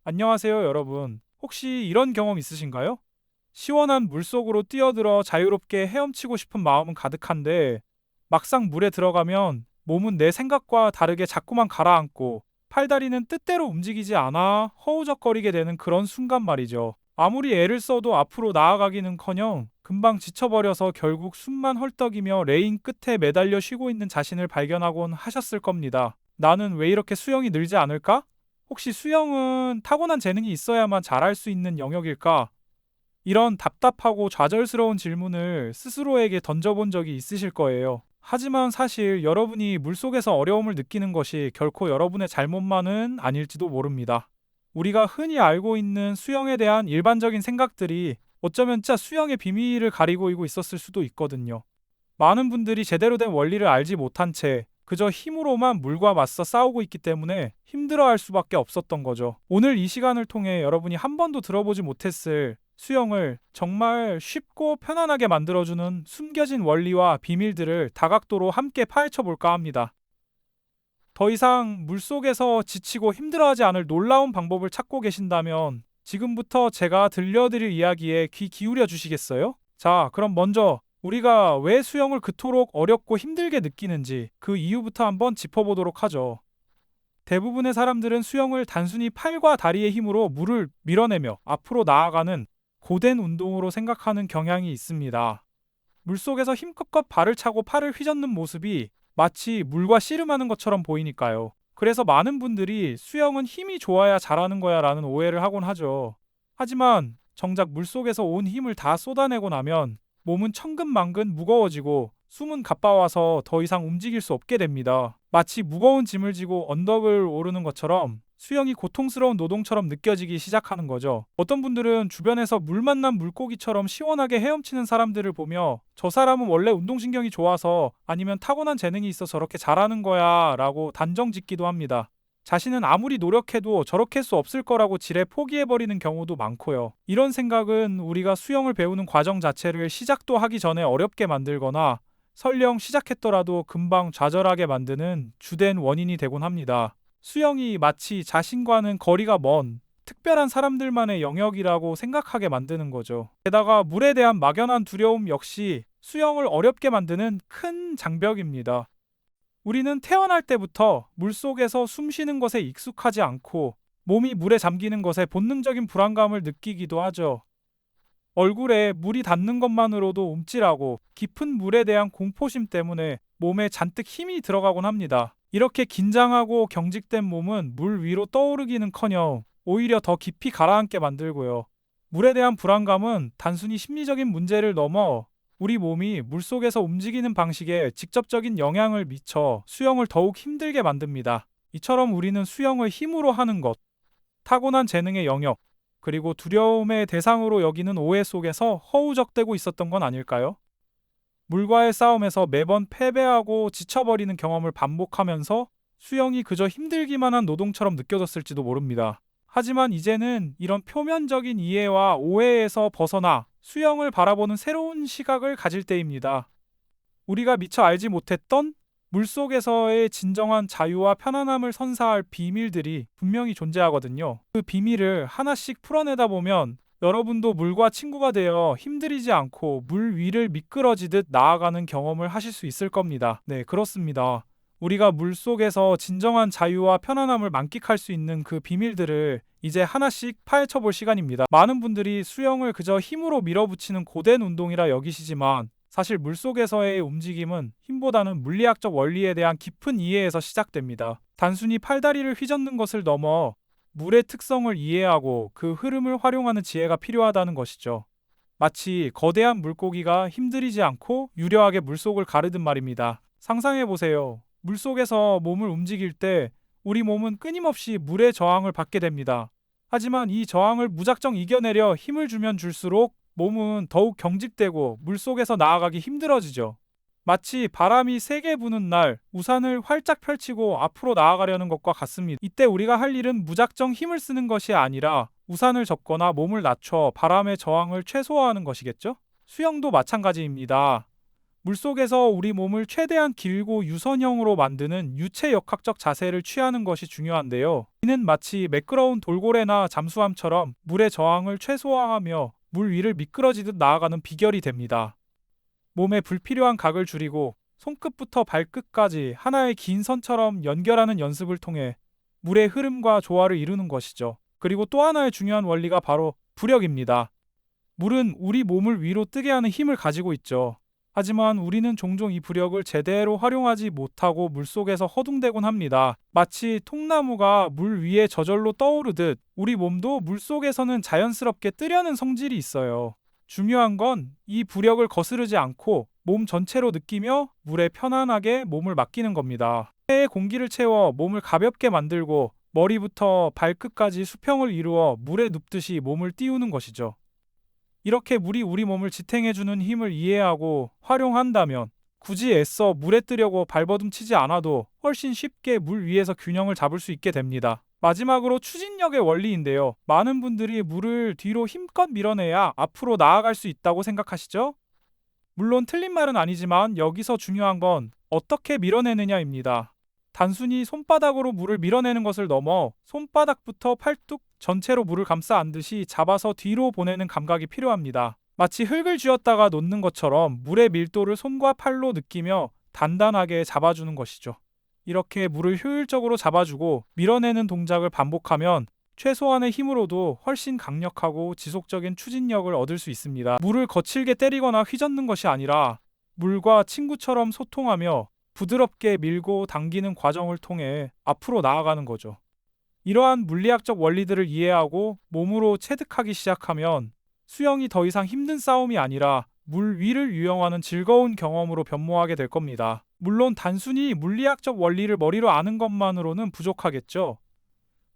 안녕하세요, 여러분. 혹시 이런 경험 있으신가요? 시원한 물속으로 뛰어들어 자유롭게 헤엄치고 싶은 마음은 가득한데, 막상 물에 들어가면 몸은 내 생각과 다르게 자꾸만 가라앉고, 팔다리는 뜻대로 움직이지 않아 허우적거리게 되는 그런 순간 말이죠. 아무리 애를 써도 앞으로 나아가기는커녕 금방 지쳐버려서 결국 숨만 헐떡이며 레인 끝에 매달려 쉬고 있는 자신을 발견하곤 하셨을 겁니다. 나는 왜 이렇게 수영이 늘지 않을까? 혹시 수영은 타고난 재능이 있어야만 잘할 수 있는 영역일까? 이런 답답하고 좌절스러운 질문을 스스로에게 던져본 적이 있으실 거예요. 하지만 사실 여러분이 물속에서 어려움을 느끼는 것이 결코 여러분의 잘못만은 아닐지도 모릅니다. 우리가 흔히 알고 있는 수영에 대한 일반적인 생각들이 어쩌면 진짜 수영의 비밀을 가리고 있었을 수도 있거든요. 많은 분들이 제대로 된 원리를 알지 못한 채 그저 힘으로만 물과 맞서 싸우고 있기 때문에 힘들어할 수밖에 없었던 거죠. 오늘 이 시간을 통해 여러분이 한 번도 들어보지 못했을 수영을 정말 쉽고 편안하게 만들어주는 숨겨진 원리와 비밀들을 다각도로 함께 파헤쳐 볼까 합니다. 더 이상 물속에서 지치고 힘들어하지 않을 놀라운 방법을 찾고 계신다면 지금부터 제가 들려드릴 이야기에 귀 기울여 주시겠어요? 자, 그럼 먼저 우리가 왜 수영을 그토록 어렵고 힘들게 느끼는지 그 이유부터 한번 짚어보도록 하죠. 대부분의 사람들은 수영을 단순히 팔과 다리의 힘으로 물을 밀어내며 앞으로 나아가는 고된 운동으로 생각하는 경향이 있습니다. 물속에서 힘껏 발을 차고 팔을 휘젓는 모습이 마치 물과 씨름하는 것처럼 보이니까요. 그래서 많은 분들이 수영은 힘이 좋아야 잘하는 거야 라는 오해를 하곤 하죠. 하지만 정작 물속에서 온 힘을 다 쏟아내고 나면 몸은 천근만근 무거워지고 숨은 가빠와서 더 이상 움직일 수 없게 됩니다. 마치 무거운 짐을 지고 언덕을 오르는 것처럼 수영이 고통스러운 노동처럼 느껴지기 시작하는 거죠. 어떤 분들은 주변에서 물 만난 물고기처럼 시원하게 헤엄치는 사람들을 보며 저 사람은 원래 운동신경이 좋아서 아니면 타고난 재능이 있어 저렇게 잘하는 거야 라고 단정 짓기도 합니다. 자신은 아무리 노력해도 저렇게 할 수 없을 거라고 지레 포기해버리는 경우도 많고요. 이런 생각은 우리가 수영을 배우는 과정 자체를 시작도 하기 전에 어렵게 만들거나 설령 시작했더라도 금방 좌절하게 만드는 주된 원인이 되곤 합니다. 수영이 마치 자신과는 거리가 먼 특별한 사람들만의 영역이라고 생각하게 만드는 거죠. 게다가 물에 대한 막연한 두려움 역시 수영을 어렵게 만드는 큰 장벽입니다. 우리는 태어날 때부터 물속에서 숨 쉬는 것에 익숙하지 않고 몸이 물에 잠기는 것에 본능적인 불안감을 느끼기도 하죠. 얼굴에 물이 닿는 것만으로도 움찔하고 깊은 물에 대한 공포심 때문에 몸에 잔뜩 힘이 들어가곤 합니다. 이렇게 긴장하고 경직된 몸은 물 위로 떠오르기는커녕 오히려 더 깊이 가라앉게 만들고요. 물에 대한 불안감은 단순히 심리적인 문제를 넘어 우리 몸이 물속에서 움직이는 방식에 직접적인 영향을 미쳐 수영을 더욱 힘들게 만듭니다. 이처럼 우리는 수영을 힘으로 하는 것, 타고난 재능의 영역, 그리고 두려움의 대상으로 여기는 오해 속에서 허우적대고 있었던 건 아닐까요? 물과의 싸움에서 매번 패배하고 지쳐버리는 경험을 반복하면서 수영이 그저 힘들기만 한 노동처럼 느껴졌을지도 모릅니다. 하지만 이제는 이런 표면적인 이해와 오해에서 벗어나 수영을 바라보는 새로운 시각을 가질 때입니다. 우리가 미처 알지 못했던 물속에서의 진정한 자유와 편안함을 선사할 비밀들이 분명히 존재하거든요. 그 비밀을 하나씩 풀어내다 보면 여러분도 물과 친구가 되어 힘들이지 않고 물 위를 미끄러지듯 나아가는 경험을 하실 수 있을 겁니다. 네, 그렇습니다. 우리가 물속에서 진정한 자유와 편안함을 만끽할 수 있는 그 비밀들을 이제 하나씩 파헤쳐 볼 시간입니다. 많은 분들이 수영을 그저 힘으로 밀어붙이는 고된 운동이라 여기시지만 사실 물속에서의 움직임은 힘보다는 물리학적 원리에 대한 깊은 이해에서 시작됩니다. 단순히 팔다리를 휘젓는 것을 넘어 물의 특성을 이해하고 그 흐름을 활용하는 지혜가 필요하다는 것이죠. 마치 거대한 물고기가 힘들이지 않고 유려하게 물속을 가르듯 말입니다. 상상해보세요. 물속에서 몸을 움직일 때 우리 몸은 끊임없이 물의 저항을 받게 됩니다. 하지만 이 저항을 무작정 이겨내려 힘을 주면 줄수록 몸은 더욱 경직되고 물속에서 나아가기 힘들어지죠. 마치 바람이 세게 부는 날 우산을 활짝 펼치고 앞으로 나아가려는 것과 같습니다. 이때 우리가 할 일은 무작정 힘을 쓰는 것이 아니라 우산을 접거나 몸을 낮춰 바람의 저항을 최소화하는 것이겠죠? 수영도 마찬가지입니다. 물속에서 우리 몸을 최대한 길고 유선형으로 만드는 유체역학적 자세를 취하는 것이 중요한데요. 이는 마치 매끄러운 돌고래나 잠수함처럼 물의 저항을 최소화하며 물 위를 미끄러지듯 나아가는 비결이 됩니다. 몸에 불필요한 각을 줄이고 손끝부터 발끝까지 하나의 긴 선처럼 연결하는 연습을 통해 물의 흐름과 조화를 이루는 것이죠. 그리고 또 하나의 중요한 원리가 바로 부력입니다. 물은 우리 몸을 위로 뜨게 하는 힘을 가지고 있죠. 하지만 우리는 종종 이 부력을 제대로 활용하지 못하고 물속에서 허둥대곤 합니다. 마치 통나무가 물 위에 저절로 떠오르듯 우리 몸도 물속에서는 자연스럽게 뜨려는 성질이 있어요. 중요한 건 이 부력을 거스르지 않고 몸 전체로 느끼며 물에 편안하게 몸을 맡기는 겁니다. 폐에 공기를 채워 몸을 가볍게 만들고 머리부터 발끝까지 수평을 이루어 물에 눕듯이 몸을 띄우는 것이죠. 이렇게 물이 우리 몸을 지탱해주는 힘을 이해하고 활용한다면 굳이 애써 물에 뜨려고 발버둥 치지 않아도 훨씬 쉽게 물 위에서 균형을 잡을 수 있게 됩니다. 마지막으로 추진력의 원리인데요. 많은 분들이 물을 뒤로 힘껏 밀어내야 앞으로 나아갈 수 있다고 생각하시죠? 물론 틀린 말은 아니지만 여기서 중요한 건 어떻게 밀어내느냐입니다. 단순히 손바닥으로 물을 밀어내는 것을 넘어 손바닥부터 팔뚝 전체로 물을 감싸 안듯이 잡아서 뒤로 보내는 감각이 필요합니다. 마치 흙을 쥐었다가 놓는 것처럼 물의 밀도를 손과 팔로 느끼며 단단하게 잡아주는 것이죠. 이렇게 물을 효율적으로 잡아주고 밀어내는 동작을 반복하면 최소한의 힘으로도 훨씬 강력하고 지속적인 추진력을 얻을 수 있습니다. 물을 거칠게 때리거나 휘젓는 것이 아니라 물과 친구처럼 소통하며 부드럽게 밀고 당기는 과정을 통해 앞으로 나아가는 거죠. 이러한 물리학적 원리들을 이해하고 몸으로 체득하기 시작하면 수영이 더 이상 힘든 싸움이 아니라 물 위를 유영하는 즐거운 경험으로 변모하게 될 겁니다. 물론 단순히 물리학적 원리를 머리로 아는 것만으로는 부족하겠죠.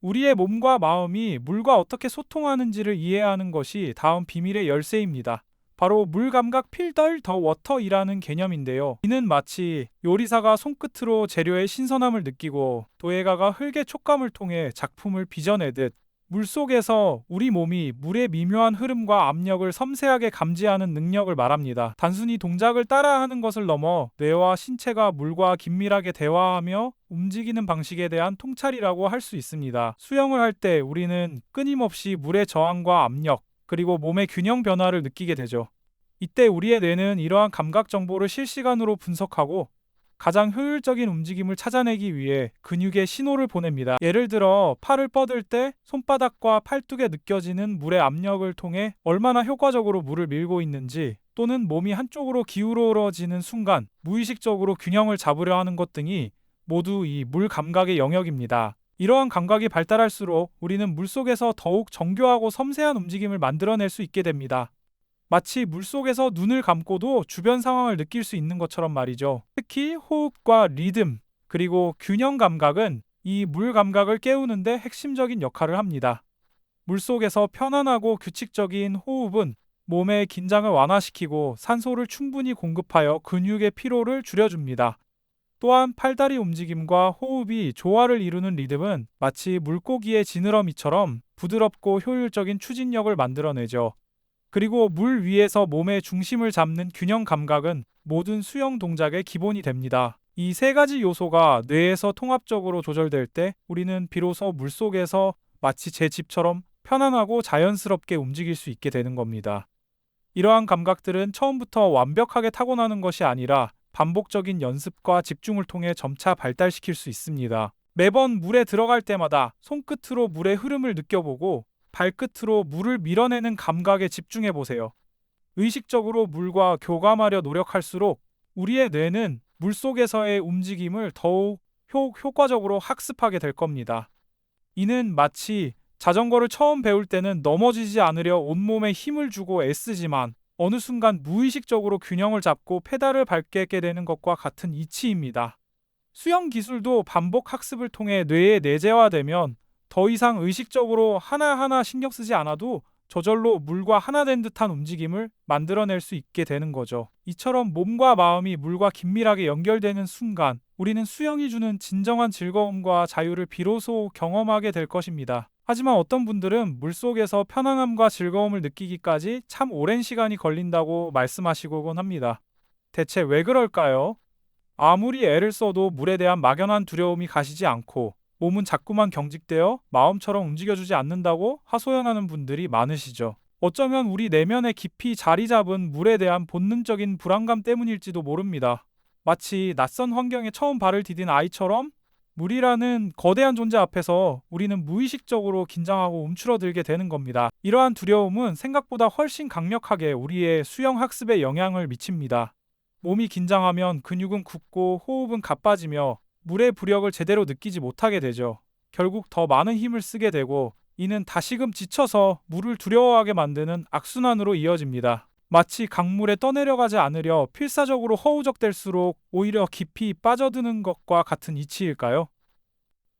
우리의 몸과 마음이 물과 어떻게 소통하는지를 이해하는 것이 다음 비밀의 열쇠입니다. 바로 물감각 필더 더 워터이라는 개념인데요. 이는 마치 요리사가 손끝으로 재료의 신선함을 느끼고 도예가가 흙의 촉감을 통해 작품을 빚어내듯 물속에서 우리 몸이 물의 미묘한 흐름과 압력을 섬세하게 감지하는 능력을 말합니다. 단순히 동작을 따라하는 것을 넘어 뇌와 신체가 물과 긴밀하게 대화하며 움직이는 방식에 대한 통찰이라고 할 수 있습니다. 수영을 할 때 우리는 끊임없이 물의 저항과 압력, 그리고 몸의 균형 변화를 느끼게 되죠. 이때 우리의 뇌는 이러한 감각 정보를 실시간으로 분석하고 가장 효율적인 움직임을 찾아내기 위해 근육에 신호를 보냅니다. 예를 들어 팔을 뻗을 때 손바닥과 팔뚝에 느껴지는 물의 압력을 통해 얼마나 효과적으로 물을 밀고 있는지, 또는 몸이 한쪽으로 기울어지는 순간 무의식적으로 균형을 잡으려 하는 것 등이 모두 이 물 감각의 영역입니다. 이러한 감각이 발달할수록 우리는 물속에서 더욱 정교하고 섬세한 움직임을 만들어낼 수 있게 됩니다. 마치 물속에서 눈을 감고도 주변 상황을 느낄 수 있는 것처럼 말이죠. 특히 호흡과 리듬, 그리고 균형 감각은 이 물 감각을 깨우는데 핵심적인 역할을 합니다. 물속에서 편안하고 규칙적인 호흡은 몸의 긴장을 완화시키고 산소를 충분히 공급하여 근육의 피로를 줄여줍니다. 또한 팔다리 움직임과 호흡이 조화를 이루는 리듬은 마치 물고기의 지느러미처럼 부드럽고 효율적인 추진력을 만들어내죠. 그리고 물 위에서 몸의 중심을 잡는 균형 감각은 모든 수영 동작의 기본이 됩니다. 이 세 가지 요소가 뇌에서 통합적으로 조절될 때 우리는 비로소 물속에서 마치 제 집처럼 편안하고 자연스럽게 움직일 수 있게 되는 겁니다. 이러한 감각들은 처음부터 완벽하게 타고나는 것이 아니라 반복적인 연습과 집중을 통해 점차 발달시킬 수 있습니다. 매번 물에 들어갈 때마다 손끝으로 물의 흐름을 느껴보고 발끝으로 물을 밀어내는 감각에 집중해 보세요. 의식적으로 물과 교감하려 노력할수록 우리의 뇌는 물속에서의 움직임을 더욱 효과적으로 학습하게 될 겁니다. 이는 마치 자전거를 처음 배울 때는 넘어지지 않으려 온몸에 힘을 주고 애쓰지만 어느 순간 무의식적으로 균형을 잡고 페달을 밟게 되는 것과 같은 이치입니다. 수영 기술도 반복 학습을 통해 뇌에 내재화되면 더 이상 의식적으로 하나하나 신경 쓰지 않아도 저절로 물과 하나 된 듯한 움직임을 만들어낼 수 있게 되는 거죠. 이처럼 몸과 마음이 물과 긴밀하게 연결되는 순간 우리는 수영이 주는 진정한 즐거움과 자유를 비로소 경험하게 될 것입니다. 하지만 어떤 분들은 물속에서 편안함과 즐거움을 느끼기까지 참 오랜 시간이 걸린다고 말씀하시곤 합니다. 대체 왜 그럴까요? 아무리 애를 써도 물에 대한 막연한 두려움이 가시지 않고 몸은 자꾸만 경직되어 마음처럼 움직여주지 않는다고 하소연하는 분들이 많으시죠. 어쩌면 우리 내면에 깊이 자리 잡은 물에 대한 본능적인 불안감 때문일지도 모릅니다. 마치 낯선 환경에 처음 발을 디딘 아이처럼 물이라는 거대한 존재 앞에서 우리는 무의식적으로 긴장하고 움츠러들게 되는 겁니다. 이러한 두려움은 생각보다 훨씬 강력하게 우리의 수영 학습에 영향을 미칩니다. 몸이 긴장하면 근육은 굳고 호흡은 가빠지며 물의 부력을 제대로 느끼지 못하게 되죠. 결국 더 많은 힘을 쓰게 되고 이는 다시금 지쳐서 물을 두려워하게 만드는 악순환으로 이어집니다. 마치 강물에 떠내려가지 않으려 필사적으로 허우적댈수록 오히려 깊이 빠져드는 것과 같은 이치일까요?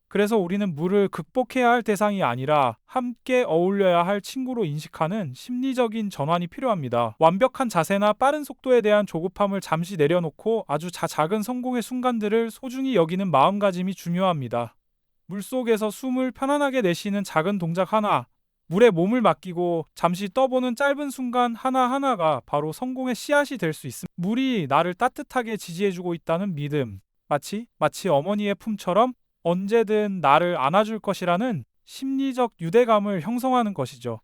그래서 우리는 물을 극복해야 할 대상이 아니라 함께 어울려야 할 친구로 인식하는 심리적인 전환이 필요합니다. 완벽한 자세나 빠른 속도에 대한 조급함을 잠시 내려놓고 아주 작은 성공의 순간들을 소중히 여기는 마음가짐이 중요합니다. 물속에서 숨을 편안하게 내쉬는 작은 동작 하나, 물에 몸을 맡기고 잠시 떠보는 짧은 순간 하나하나가 바로 성공의 씨앗이 될 수 있습니다. 물이 나를 따뜻하게 지지해주고 있다는 믿음, 마치 어머니의 품처럼 언제든 나를 안아줄 것이라는 심리적 유대감을 형성하는 것이죠.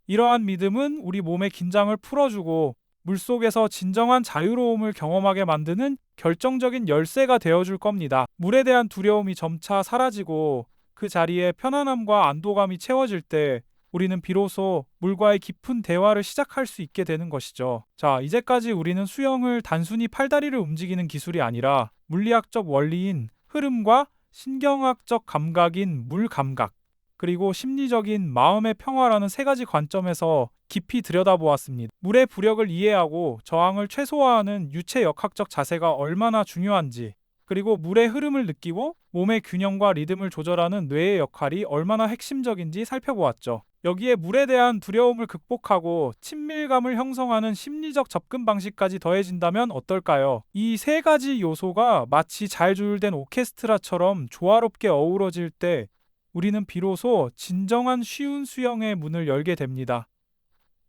이러한 믿음은 우리 몸의 긴장을 풀어주고 물속에서 진정한 자유로움을 경험하게 만드는 결정적인 열쇠가 되어줄 겁니다. 물에 대한 두려움이 점차 사라지고 그 자리에 편안함과 안도감이 채워질 때 우리는 비로소 물과의 깊은 대화를 시작할 수 있게 되는 것이죠. 자, 이제까지 우리는 수영을 단순히 팔다리를 움직이는 기술이 아니라 물리학적 원리인 흐름과 신경학적 감각인 물 감각, 그리고 심리적인 마음의 평화라는 세 가지 관점에서 깊이 들여다보았습니다. 물의 부력을 이해하고 저항을 최소화하는 유체 역학적 자세가 얼마나 중요한지, 그리고 물의 흐름을 느끼고 몸의 균형과 리듬을 조절하는 뇌의 역할이 얼마나 핵심적인지 살펴보았죠. 여기에 물에 대한 두려움을 극복하고 친밀감을 형성하는 심리적 접근 방식까지 더해진다면 어떨까요? 이 세 가지 요소가 마치 잘 조율된 오케스트라처럼 조화롭게 어우러질 때 우리는 비로소 진정한 쉬운 수영의 문을 열게 됩니다.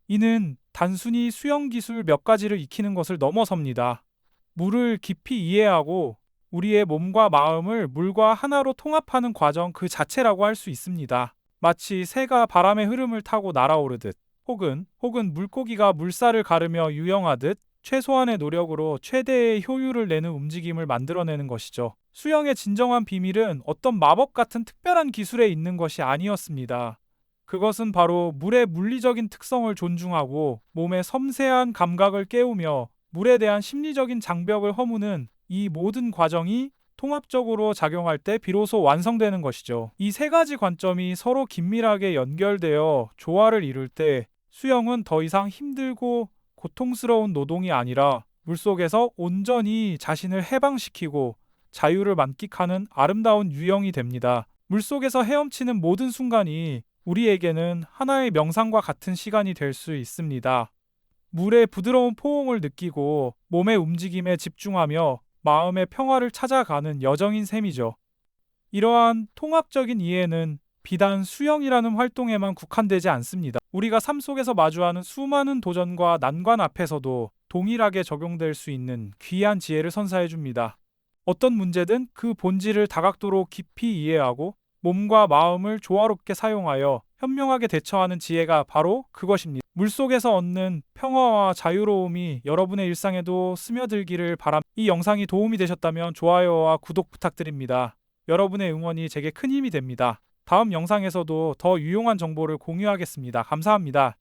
이는 단순히 수영 기술 몇 가지를 익히는 것을 넘어섭니다. 물을 깊이 이해하고 우리의 몸과 마음을 물과 하나로 통합하는 과정 그 자체라고 할 수 있습니다. 마치 새가 바람의 흐름을 타고 날아오르듯 혹은 물고기가 물살을 가르며 유영하듯 최소한의 노력으로 최대의 효율을 내는 움직임을 만들어내는 것이죠. 수영의 진정한 비밀은 어떤 마법 같은 특별한 기술에 있는 것이 아니었습니다. 그것은 바로 물의 물리적인 특성을 존중하고 몸의 섬세한 감각을 깨우며 물에 대한 심리적인 장벽을 허무는 이 모든 과정이 통합적으로 작용할 때 비로소 완성되는 것이죠. 이 세 가지 관점이 서로 긴밀하게 연결되어 조화를 이룰 때 수영은 더 이상 힘들고 고통스러운 노동이 아니라 물속에서 온전히 자신을 해방시키고 자유를 만끽하는 아름다운 유형이 됩니다. 물속에서 헤엄치는 모든 순간이 우리에게는 하나의 명상과 같은 시간이 될 수 있습니다. 물의 부드러운 포옹을 느끼고 몸의 움직임에 집중하며 마음의 평화를 찾아가는 여정인 셈이죠. 이러한 통합적인 이해는 비단 수영이라는 활동에만 국한되지 않습니다. 우리가 삶 속에서 마주하는 수많은 도전과 난관 앞에서도 동일하게 적용될 수 있는 귀한 지혜를 선사해 줍니다. 어떤 문제든 그 본질을 다각도로 깊이 이해하고 몸과 마음을 조화롭게 사용하여 현명하게 대처하는 지혜가 바로 그것입니다. 물속에서 얻는 평화와 자유로움이 여러분의 일상에도 스며들기를 바랍니다. 이 영상이 도움이 되셨다면 좋아요와 구독 부탁드립니다. 여러분의 응원이 제게 큰 힘이 됩니다. 다음 영상에서도 더 유용한 정보를 공유하겠습니다. 감사합니다.